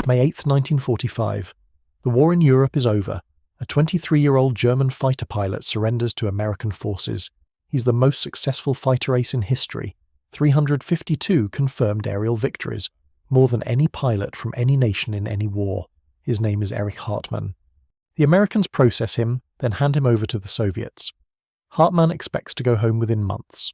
May 8, 1945. The war in Europe is over. A 23-year-old German fighter pilot surrenders to American forces. He's the most successful fighter ace in history. 352 confirmed aerial victories, more than any pilot from any nation in any war. His name is Erich Hartmann. The Americans process him, then hand him over to the Soviets. Hartmann expects to go home within months.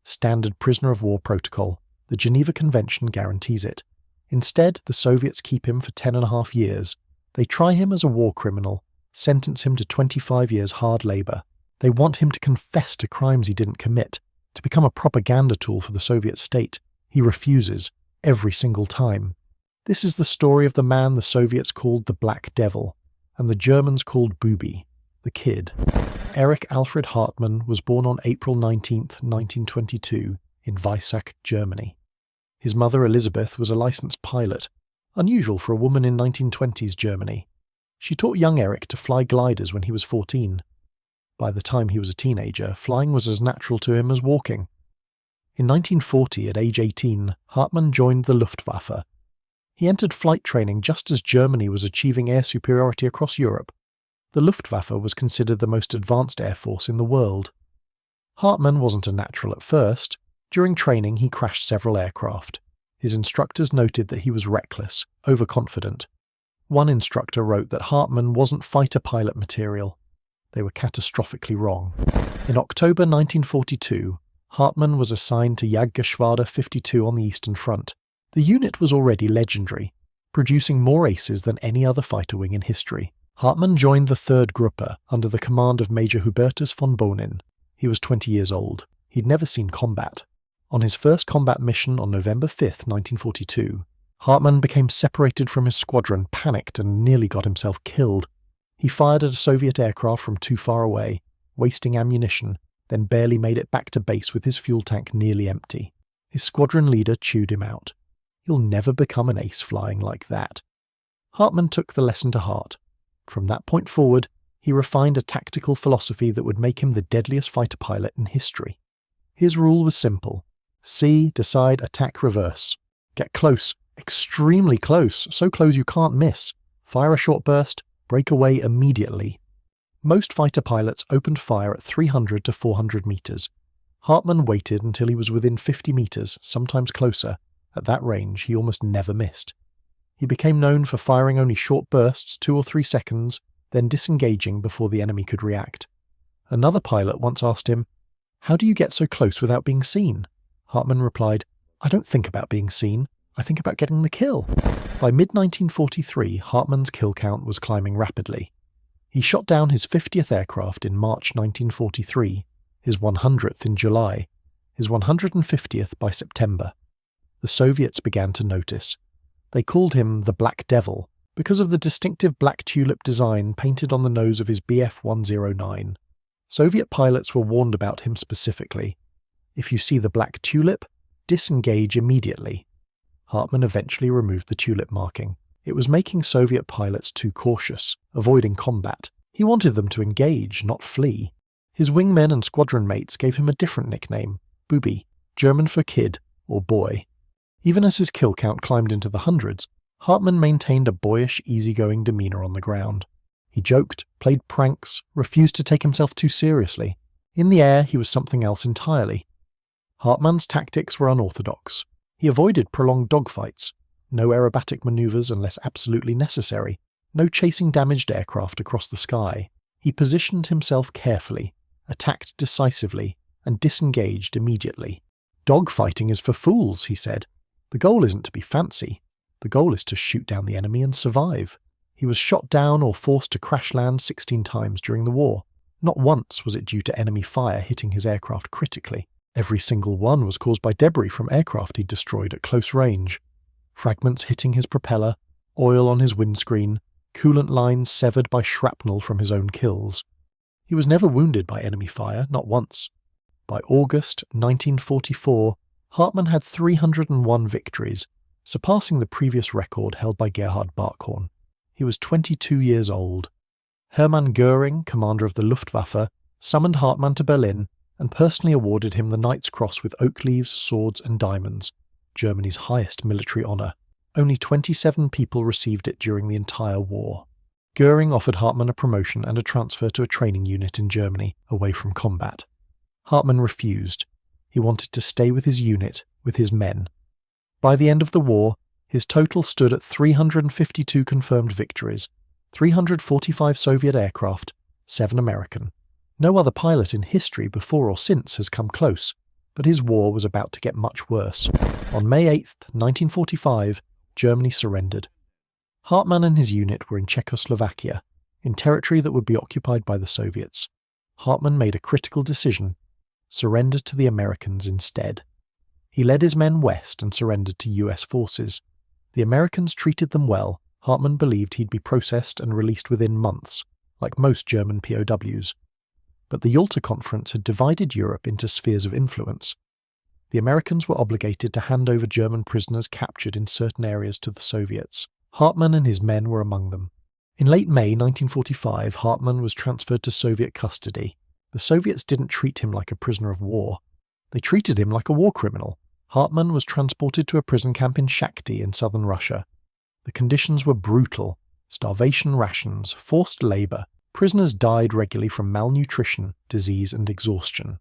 Standard prisoner of war protocol. The Geneva Convention guarantees it. Instead, the Soviets keep him for 10.5 years. They try him as a war criminal, sentence him to 25 years hard labour. They want him to confess to crimes he didn't commit, to become a propaganda tool for the Soviet state. He refuses, every single time. This is the story of the man the Soviets called the Black Devil, and the Germans called Booby, the Kid. Erich Alfred Hartmann was born on April 19, 1922, in Weissach, Germany. His mother Elizabeth was a licensed pilot, unusual for a woman in 1920s Germany. She taught young Erich to fly gliders when he was 14. By the time he was a teenager, flying was as natural to him as walking. In 1940, at age 18, Hartmann joined the Luftwaffe. He entered flight training just as Germany was achieving air superiority across Europe. The Luftwaffe was considered the most advanced air force in the world. Hartmann wasn't a natural at first. During training, he crashed several aircraft. His instructors noted that he was reckless, overconfident. One instructor wrote that Hartmann wasn't fighter pilot material. They were catastrophically wrong. In October 1942, Hartmann was assigned to Jagdgeschwader 52 on the Eastern Front. The unit was already legendary, producing more aces than any other fighter wing in history. Hartmann joined the 3rd Gruppe under the command of Major Hubertus von Bonin. He was 20 years old. He'd never seen combat. On his first combat mission on November 5, 1942, Hartmann became separated from his squadron, panicked, and nearly got himself killed. He fired at a Soviet aircraft from too far away, wasting ammunition, then barely made it back to base with his fuel tank nearly empty. His squadron leader chewed him out. "You'll never become an ace flying like that." Hartmann took the lesson to heart. From that point forward, he refined a tactical philosophy that would make him the deadliest fighter pilot in history. His rule was simple. See, decide, attack, reverse. Get close, extremely close, so close you can't miss. Fire a short burst, break away immediately. Most fighter pilots opened fire at 300 to 400 meters. Hartmann waited until he was within 50 meters, sometimes closer. At that range, he almost never missed. He became known for firing only short bursts, 2 or 3 seconds, then disengaging before the enemy could react. Another pilot once asked him, "How do you get so close without being seen?" Hartmann replied, "I don't think about being seen. I think about getting the kill." By mid-1943, Hartmann's kill count was climbing rapidly. He shot down his 50th aircraft in March 1943, his 100th in July, his 150th by September. The Soviets began to notice. They called him the Black Devil because of the distinctive black tulip design painted on the nose of his Bf-109. Soviet pilots were warned about him specifically. If you see the black tulip, disengage immediately. Hartmann eventually removed the tulip marking. It was making Soviet pilots too cautious, avoiding combat. He wanted them to engage, not flee. His wingmen and squadron mates gave him a different nickname, Booby, German for kid or boy. Even as his kill count climbed into the hundreds, Hartmann maintained a boyish, easygoing demeanor on the ground. He joked, played pranks, refused to take himself too seriously. In the air, he was something else entirely. Hartmann's tactics were unorthodox. He avoided prolonged dogfights, no aerobatic maneuvers unless absolutely necessary, no chasing damaged aircraft across the sky. He positioned himself carefully, attacked decisively, and disengaged immediately. "Dogfighting is for fools," he said. "The goal isn't to be fancy. The goal is to shoot down the enemy and survive." He was shot down or forced to crash land 16 times during the war. Not once was it due to enemy fire hitting his aircraft critically. Every single one was caused by debris from aircraft he destroyed at close range. Fragments hitting his propeller, oil on his windscreen, coolant lines severed by shrapnel from his own kills. He was never wounded by enemy fire, not once. By August 1944, Hartmann had 301 victories, surpassing the previous record held by Gerhard Barkhorn. He was 22 years old. Hermann Göring, commander of the Luftwaffe, summoned Hartmann to Berlin and personally awarded him the Knight's Cross with oak leaves, swords and diamonds, Germany's highest military honour. Only 27 people received it during the entire war. Goering offered Hartmann a promotion and a transfer to a training unit in Germany, away from combat. Hartmann refused. He wanted to stay with his unit, with his men. By the end of the war, his total stood at 352 confirmed victories, 345 Soviet aircraft, 7 American. No other pilot in history before or since has come close, but his war was about to get much worse. On May 8, 1945, Germany surrendered. Hartmann and his unit were in Czechoslovakia, in territory that would be occupied by the Soviets. Hartmann made a critical decision: surrender to the Americans instead. He led his men west and surrendered to US forces. The Americans treated them well. Hartmann believed he'd be processed and released within months, like most German POWs. But the Yalta Conference had divided Europe into spheres of influence. The Americans were obligated to hand over German prisoners captured in certain areas to the Soviets. Hartmann and his men were among them. In late May 1945, Hartmann was transferred to Soviet custody. The Soviets didn't treat him like a prisoner of war. They treated him like a war criminal. Hartmann was transported to a prison camp in Shakhty in southern Russia. The conditions were brutal: starvation rations, forced labour. Prisoners died regularly from malnutrition, disease and exhaustion.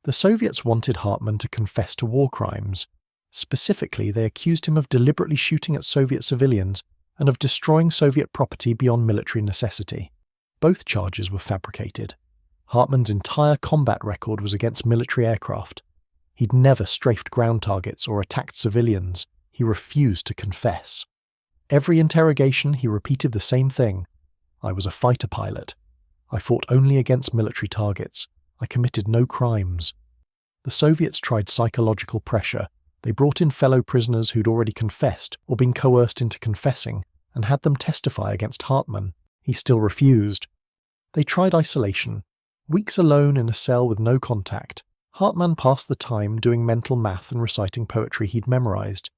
The Soviets wanted Hartmann to confess to war crimes. Specifically, they accused him of deliberately shooting at Soviet civilians and of destroying Soviet property beyond military necessity. Both charges were fabricated. Hartmann's entire combat record was against military aircraft. He'd never strafed ground targets or attacked civilians. He refused to confess. Every interrogation he repeated the same thing: I was a fighter pilot. I fought only against military targets. I committed no crimes. The Soviets tried psychological pressure. They brought in fellow prisoners who'd already confessed or been coerced into confessing and had them testify against Hartmann. He still refused. They tried isolation. Weeks alone in a cell with no contact, Hartmann passed the time doing mental math and reciting poetry he'd memorized.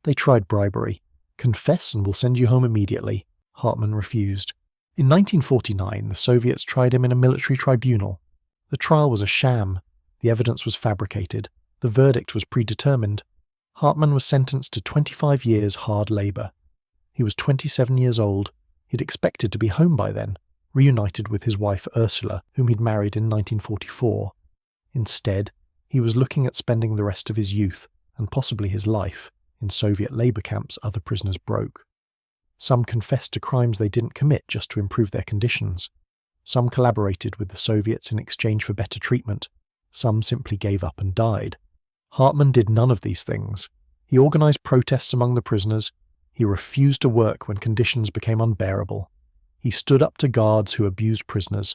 They tried bribery. Confess and we'll send you home immediately. Hartmann refused. In 1949, the Soviets tried him in a military tribunal. The trial was a sham. The evidence was fabricated. The verdict was predetermined. Hartmann was sentenced to 25 years hard labour. He was 27 years old. He'd expected to be home by then, reunited with his wife Ursula, whom he'd married in 1944. Instead, he was looking at spending the rest of his youth, and possibly his life, in Soviet labour camps other prisoners broke. Some confessed to crimes they didn't commit just to improve their conditions. Some collaborated with the Soviets in exchange for better treatment. Some simply gave up and died. Hartmann did none of these things. He organised protests among the prisoners. He refused to work when conditions became unbearable. He stood up to guards who abused prisoners.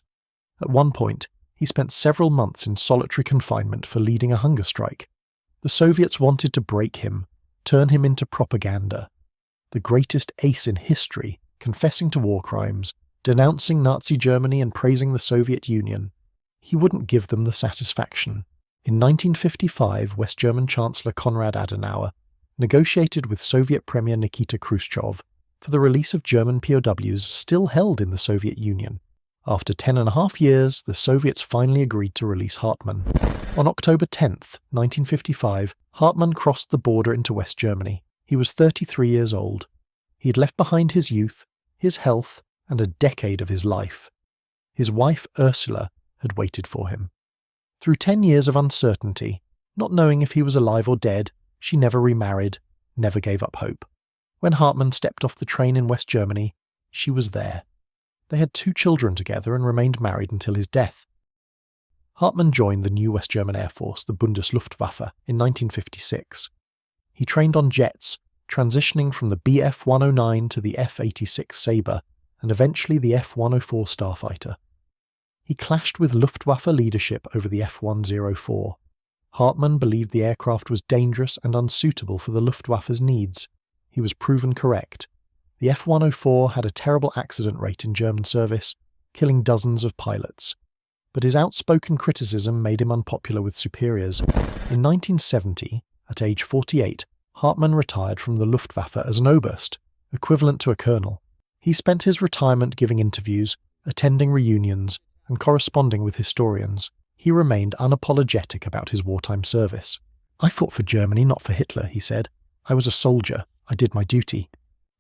At one point, he spent several months in solitary confinement for leading a hunger strike. The Soviets wanted to break him, turn him into propaganda. The greatest ace in history, confessing to war crimes, denouncing Nazi Germany and praising the Soviet Union. He wouldn't give them the satisfaction. In 1955, West German Chancellor Konrad Adenauer negotiated with Soviet Premier Nikita Khrushchev for the release of German POWs still held in the Soviet Union. After 10.5 years, the Soviets finally agreed to release Hartmann. On October 10, 1955, Hartmann crossed the border into West Germany. He was 33 years old. He had left behind his youth, his health, and a decade of his life. His wife Ursula had waited for him. Through 10 years of uncertainty, not knowing if he was alive or dead, she never remarried, never gave up hope. When Hartmann stepped off the train in West Germany, she was there. They had 2 children together and remained married until his death. Hartmann joined the new West German Air Force, the Bundesluftwaffe, in 1956. He trained on jets, transitioning from the Bf-109 to the F-86 Sabre, and eventually the F-104 Starfighter. He clashed with Luftwaffe leadership over the F-104. Hartmann believed the aircraft was dangerous and unsuitable for the Luftwaffe's needs. He was proven correct. The F-104 had a terrible accident rate in German service, killing dozens of pilots. But his outspoken criticism made him unpopular with superiors. In 1970, at age 48, Hartmann retired from the Luftwaffe as an Oberst, equivalent to a colonel. He spent his retirement giving interviews, attending reunions, and corresponding with historians. He remained unapologetic about his wartime service. "I fought for Germany, not for Hitler," he said. "I was a soldier. I did my duty.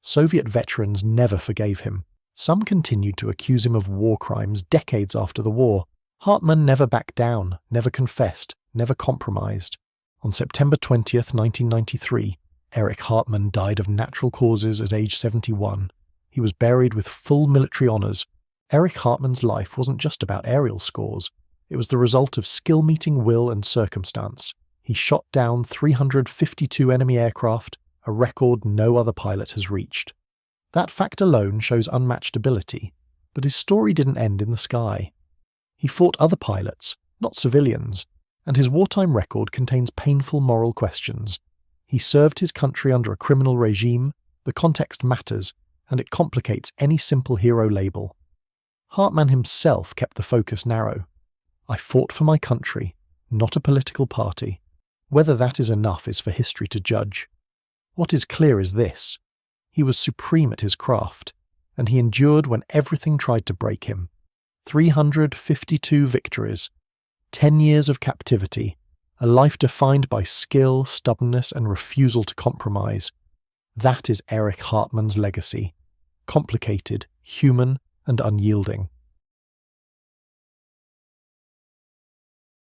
Soviet veterans never forgave him. Some continued to accuse him of war crimes decades after the war. Hartmann never backed down, never confessed, never compromised. On September 20th, 1993, Erich Hartmann died of natural causes at age 71. He was buried with full military honours. Erich Hartmann's life wasn't just about aerial scores. It was the result of skill meeting will and circumstance. He shot down 352 enemy aircraft, a record no other pilot has reached. That fact alone shows unmatched ability, but his story didn't end in the sky. He fought other pilots, not civilians, and his wartime record contains painful moral questions. He served his country under a criminal regime, the context matters, and it complicates any simple hero label. Hartmann himself kept the focus narrow. I fought for my country, not a political party. Whether that is enough is for history to judge. What is clear is this: he was supreme at his craft, and he endured when everything tried to break him. 352 victories, 10 years of captivity, a life defined by skill, stubbornness, and refusal to compromise. That is Erich Hartmann's legacy. Complicated, human, and unyielding.